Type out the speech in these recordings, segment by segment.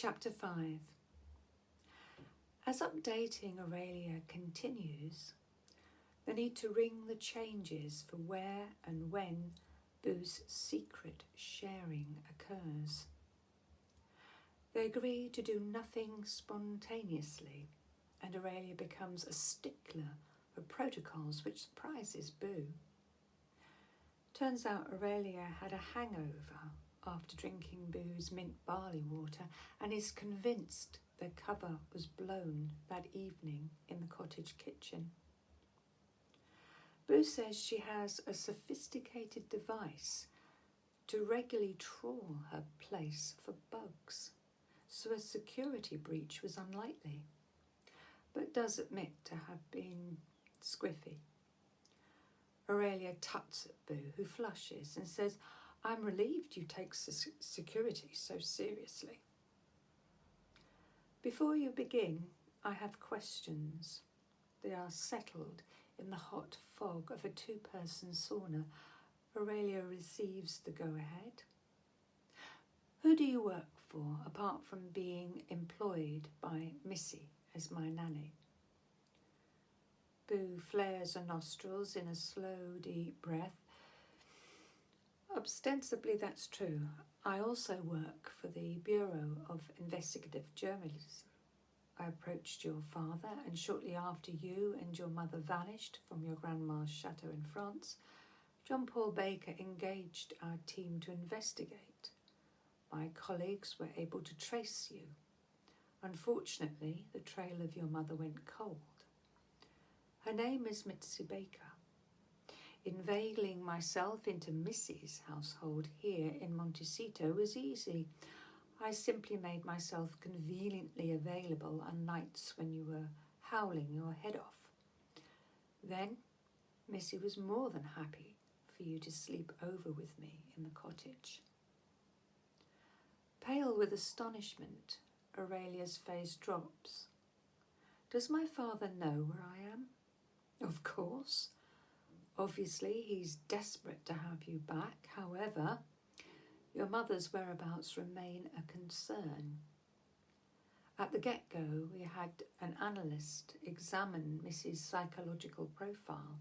Chapter 5. As updating Aurelia continues, the need to ring the changes for where and when Boo's secret sharing occurs. They agree to do nothing spontaneously, and Aurelia becomes a stickler for protocols which surprises Boo. Turns out Aurelia had a hangover after drinking Boo's mint barley water and is convinced the cover was blown that evening in the cottage kitchen. Boo says she has a sophisticated device to regularly trawl her place for bugs, so a security breach was unlikely, but does admit to have been squiffy. Aurelia tuts at Boo, who flushes and says, "I'm relieved you take security so seriously." Before you begin, I have questions. They are settled in the hot fog of a two-person sauna. Aurelia receives the go-ahead. Who do you work for, apart from being employed by Missy as my nanny? Boo flares her nostrils in a slow, deep breath. Ostensibly, that's true. I also work for the Bureau of Investigative Journalism. I approached your father, and shortly after you and your mother vanished from your grandma's chateau in France, John Paul Baker engaged our team to investigate. My colleagues were able to trace you. Unfortunately, the trail of your mother went cold. Her name is Mitzi Baker. Inveigling myself into Missy's household here in Montecito was easy. I simply made myself conveniently available on nights when you were howling your head off. Then Missy was more than happy for you to sleep over with me in the cottage. Pale with astonishment, Aurelia's face drops. Does my father know where I am? Of course. Obviously, he's desperate to have you back. However, your mother's whereabouts remain a concern. At the get-go, we had an analyst examine Mrs. psychological profile.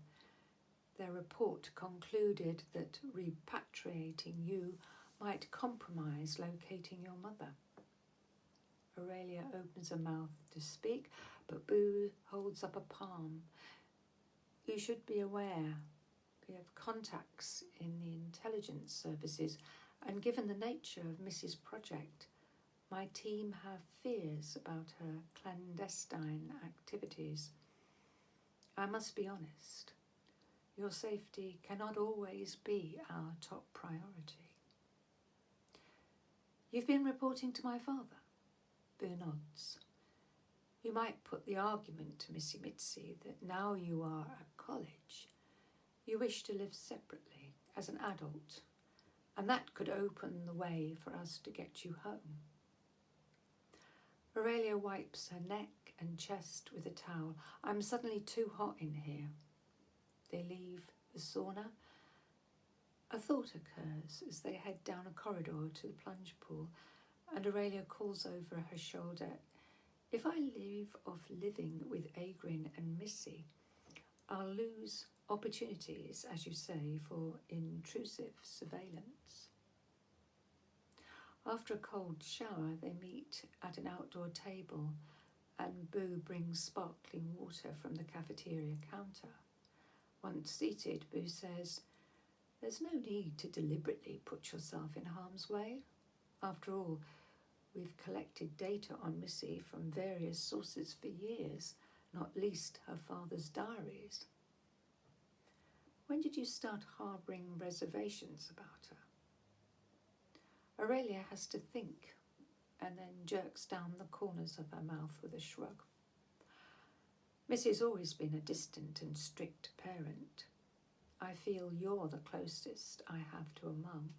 Their report concluded that repatriating you might compromise locating your mother. Aurelia opens her mouth to speak, but Boo holds up a palm. You should be aware. We have contacts in the intelligence services, and given the nature of Mrs. Project, my team have fears about her clandestine activities. I must be honest. Your safety cannot always be our top priority. You've been reporting to my father? Boo nods. You might put the argument to Missy Mitzi that now you are at college, you wish to live separately as an adult, and that could open the way for us to get you home. Aurelia wipes her neck and chest with a towel. I'm suddenly too hot in here. They leave the sauna. A thought occurs as they head down a corridor to the plunge pool, and Aurelia calls over her shoulder, "If I leave off living with Agrin and Missy, I'll lose opportunities, as you say, for intrusive surveillance." After a cold shower, they meet at an outdoor table, and Boo brings sparkling water from the cafeteria counter. Once seated, Boo says, "There's no need to deliberately put yourself in harm's way. After all, we've collected data on Missy from various sources for years, not least her father's diaries." When did you start harbouring reservations about her? Aurelia has to think, and then jerks down the corners of her mouth with a shrug. Missy's always been a distant and strict parent. I feel you're the closest I have to a mum.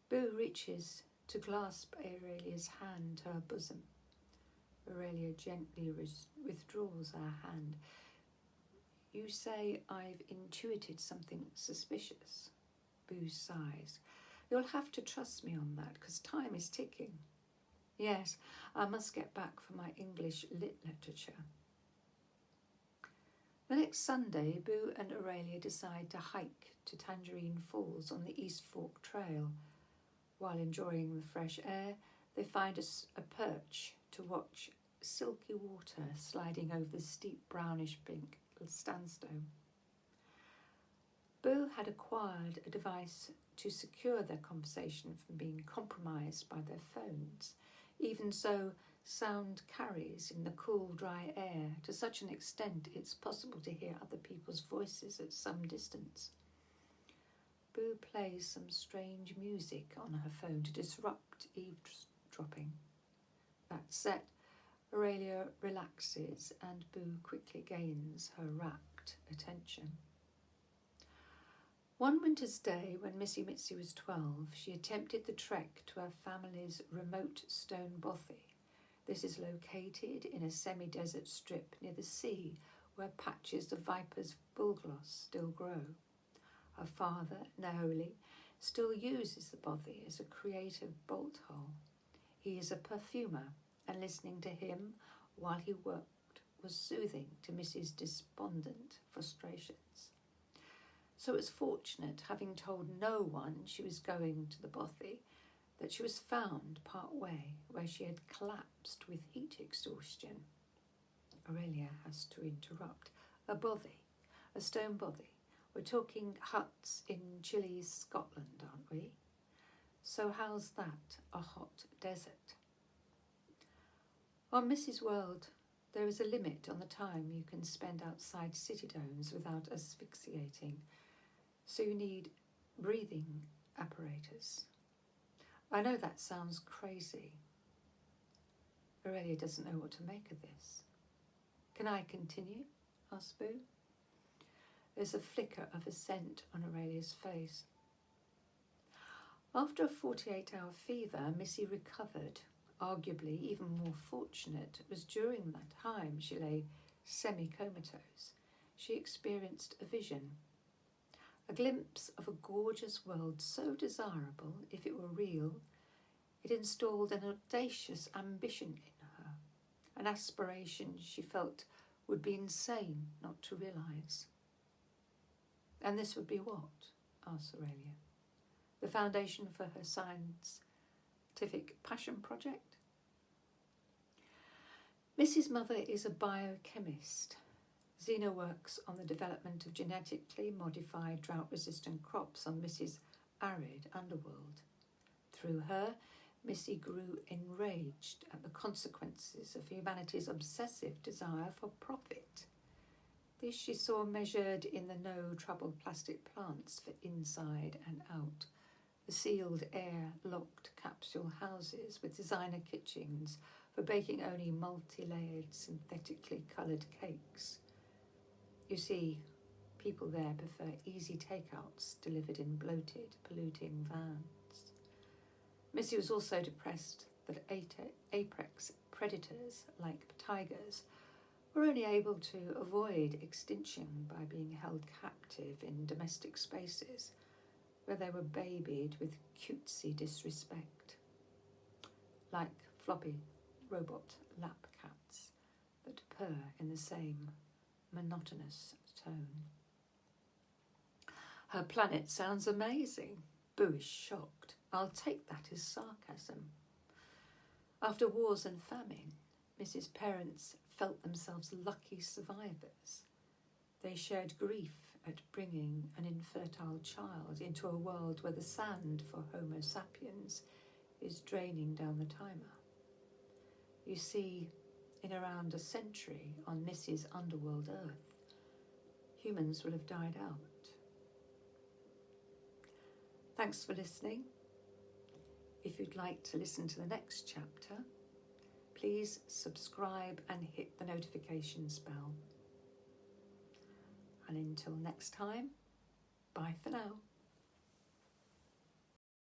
Boo reaches to clasp Aurelia's hand to her bosom. Aurelia gently withdraws her hand. You say I've intuited something suspicious. Boo sighs. You'll have to trust me on that, because time is ticking. Yes, I must get back for my English literature. The next Sunday, Boo and Aurelia decide to hike to Tangerine Falls on the East Fork Trail. While enjoying the fresh air, they find a perch to watch silky water sliding over the steep brownish-pink sandstone. Boo had acquired a device to secure their conversation from being compromised by their phones. Even so, sound carries in the cool, dry air to such an extent it's possible to hear other people's voices at some distance. Boo plays some strange music on her phone to disrupt eavesdropping. That set, Aurelia relaxes and Boo quickly gains her rapt attention. One winter's day, when Missy Mitzi was 12, she attempted the trek to her family's remote stone bothy. This is located in a semi-desert strip near the sea where patches of Viper's bullgloss still grow. Her father, Naoli, still uses the bothy as a creative bolt hole. He is a perfumer, and listening to him while he worked was soothing to Missy's despondent frustrations. So it was fortunate, having told no one she was going to the bothy, that she was found part way where she had collapsed with heat exhaustion. Aurelia has to interrupt. A bothy, a stone bothy. We're talking huts in chilly Scotland, aren't we? So how's that a hot desert? On Missy's World, there is a limit on the time you can spend outside city domes without asphyxiating, so you need breathing apparatus. I know that sounds crazy. Aurelia doesn't know what to make of this. Can I continue? Asked Boo. There's a flicker of assent on Aurelia's face. After a 48-hour fever, Missy recovered. Arguably even more fortunate was during that time she lay semi-comatose. She experienced a vision. A glimpse of a gorgeous world so desirable, if it were real, it installed an audacious ambition in her, an aspiration she felt would be insane not to realise. And this would be what? Asked Aurelia. The foundation for her scientific passion project? Missy's mother is a biochemist. Zena works on the development of genetically modified drought-resistant crops on Missy's arid Underworld. Through her, Missy grew enraged at the consequences of humanity's obsessive desire for profit. This she saw measured in the no-trouble plastic plants for inside and out, the sealed air-locked capsule houses with designer kitchens for baking only multi-layered synthetically coloured cakes. You see, people there prefer easy takeouts delivered in bloated, polluting vans. Missy was also depressed that apex predators, like tigers, were only able to avoid extinction by being held captive in domestic spaces, where they were babied with cutesy disrespect, like floppy robot lap cats that purr in the same monotonous tone. Her planet sounds amazing. Boo is shocked. I'll take that as sarcasm. After wars and famine, Mrs. Parents felt themselves lucky survivors. They shared grief at bringing an infertile child into a world where the sand for Homo sapiens is draining down the timer. You see, in around a century on Missy's Underworld Earth, humans will have died out. Thanks for listening. If you'd like to listen to the next chapter, please subscribe and hit the notifications bell. And until next time, bye for now.